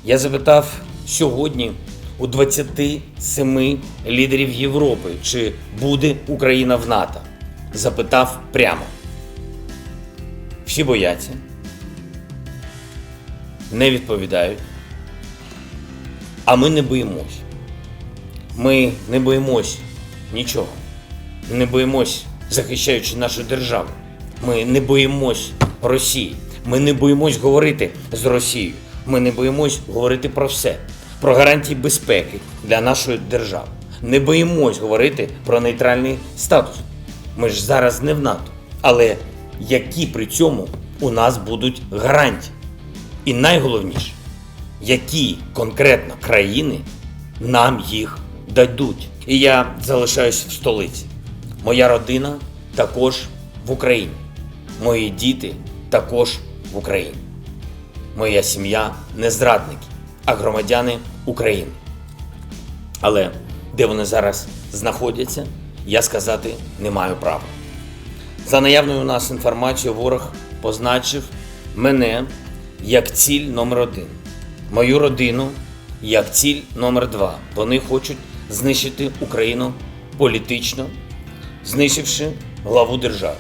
Я запитав сьогодні у 27 лідерів Європи, чи буде Україна в НАТО. Запитав прямо. Всі бояться, не відповідають, а ми не боїмось. Ми не боїмось нічого. Не боїмось, захищаючи нашу державу. Ми не боїмось Росії. Ми не боїмось говорити з Росією. Ми не боїмось говорити про все. Про гарантії безпеки для нашої держави. Не боїмось говорити про нейтральний статус. Ми ж зараз не в НАТО. Але які при цьому у нас будуть гарантії? І найголовніше, які конкретно країни нам їх дадуть. І я залишаюсь в столиці. Моя родина також в Україні. Мої діти також в Україні. Моя сім'я не зрадники, а громадяни України. Але де вони зараз знаходяться, я сказати не маю права. За наявною у нас інформацією, ворог позначив мене як ціль номер 1, мою родину як ціль номер 2. Вони хочуть знищити Україну політично, знищивши главу держави.